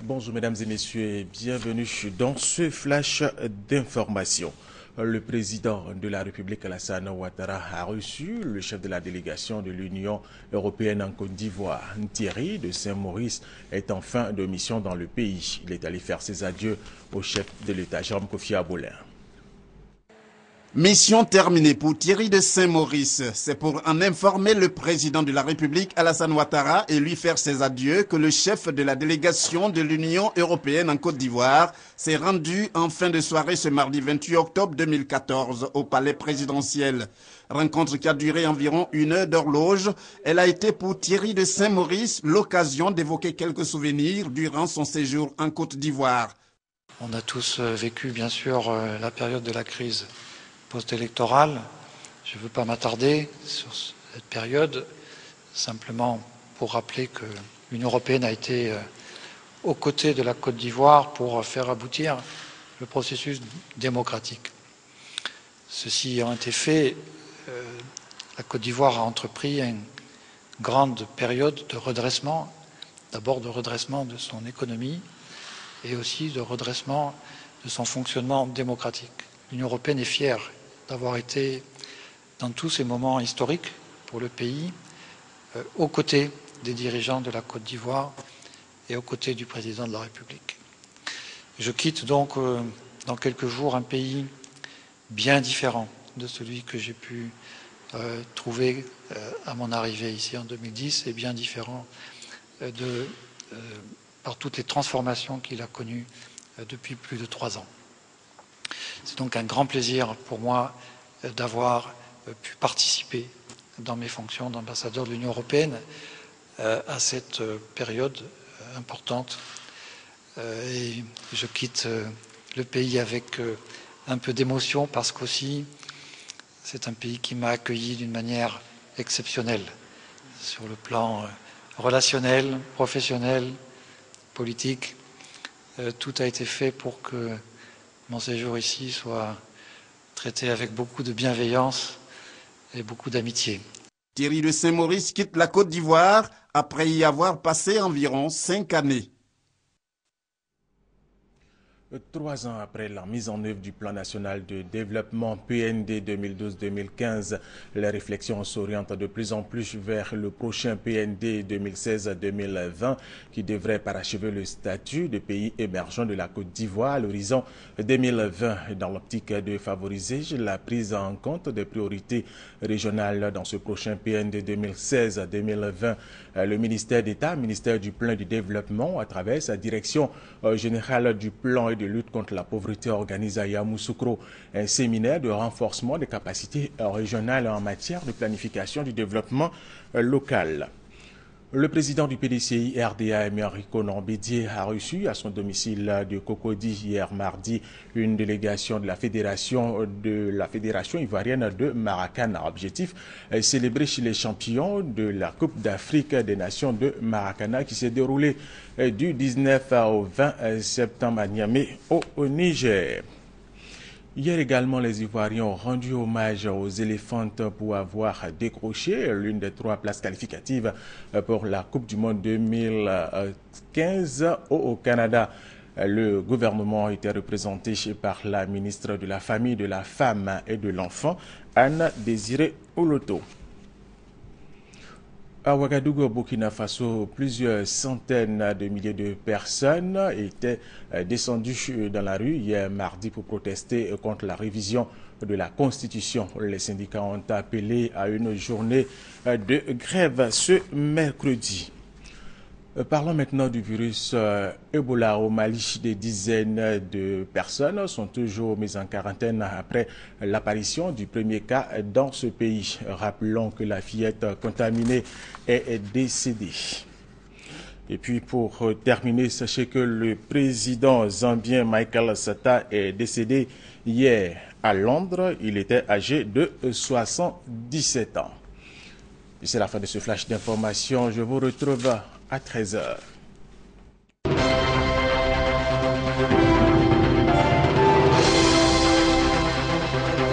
Bonjour mesdames et messieurs et bienvenue dans ce flash d'information. Le président de la République Alassane Ouattara a reçu le chef de la délégation de l'Union européenne en Côte d'Ivoire. Thierry de Saint-Maurice est en fin de mission dans le pays. Il est allé faire ses adieux au chef de l'État, Jérôme Kofi Abolin. Mission terminée pour Thierry de Saint-Maurice. C'est pour en informer le président de la République, Alassane Ouattara, et lui faire ses adieux que le chef de la délégation de l'Union européenne en Côte d'Ivoire s'est rendu en fin de soirée ce mardi 28 octobre 2014 au palais présidentiel. Rencontre qui a duré environ 1 heure d'horloge. Elle a été pour Thierry de Saint-Maurice l'occasion d'évoquer quelques souvenirs durant son séjour en Côte d'Ivoire. On a tous vécu, bien sûr, la période de la crise post-électorale. Je ne veux pas m'attarder sur cette période, simplement pour rappeler que l'Union européenne a été aux côtés de la Côte d'Ivoire pour faire aboutir le processus démocratique. Ceci ayant été fait, la Côte d'Ivoire a entrepris une grande période de redressement, d'abord de redressement de son économie et aussi de redressement de son fonctionnement démocratique. L'Union européenne est fière d'avoir été, dans tous ces moments historiques pour le pays, aux côtés des dirigeants de la Côte d'Ivoire et aux côtés du président de la République. Je quitte donc dans quelques jours un pays bien différent de celui que j'ai pu trouver à mon arrivée ici en 2010 et bien différent par toutes les transformations qu'il a connues depuis plus de 3 ans. C'est donc un grand plaisir pour moi d'avoir pu participer dans mes fonctions d'ambassadeur de l'Union européenne à cette période importante. Et je quitte le pays avec un peu d'émotion parce qu'aussi c'est un pays qui m'a accueilli d'une manière exceptionnelle sur le plan relationnel, professionnel, politique. Tout a été fait pour que mon séjour ici soit traité avec beaucoup de bienveillance et beaucoup d'amitié. Thierry de Saint-Maurice quitte la Côte d'Ivoire après y avoir passé environ 5 années. 3 ans après la mise en œuvre du plan national de développement PND 2012-2015, les réflexions s'orientent de plus en plus vers le prochain PND 2016-2020 qui devrait parachever le statut de pays émergent de la Côte d'Ivoire à l'horizon 2020 dans l'optique de favoriser la prise en compte des priorités régionales dans ce prochain PND 2016-2020. Le ministère d'État, ministère du Plan du Développement, à travers sa direction générale du plan et de lutte contre la pauvreté organise à Yamoussoukro un séminaire de renforcement des capacités régionales en matière de planification du développement local. Le président du PDCI RDA, Enrico Nombédié, a reçu à son domicile de Cocody hier mardi une délégation de la fédération ivoirienne de Maracana. Objectif, célébrer chez les champions de la Coupe d'Afrique des Nations de Maracana qui s'est déroulée du 19 au 20 septembre à Niamey au Niger. Hier également, les Ivoiriens ont rendu hommage aux éléphantes pour avoir décroché l'une des 3 places qualificatives pour la Coupe du Monde 2015 au Canada. Le gouvernement était représenté par la ministre de la Famille, de la Femme et de l'Enfant, Anne Désiré Oloto. À Ouagadougou, au Burkina Faso, plusieurs centaines de milliers de personnes étaient descendues dans la rue hier mardi pour protester contre la révision de la Constitution. Les syndicats ont appelé à une journée de grève ce mercredi. Parlons maintenant du virus Ebola au Mali. Des dizaines de personnes sont toujours mises en quarantaine après l'apparition du premier cas dans ce pays. Rappelons que la fillette contaminée est décédée. Et puis pour terminer, sachez que le président zambien Michael Sata est décédé hier à Londres. Il était âgé de 77 ans. Et c'est la fin de ce flash d'information. Je vous retrouve à 13h.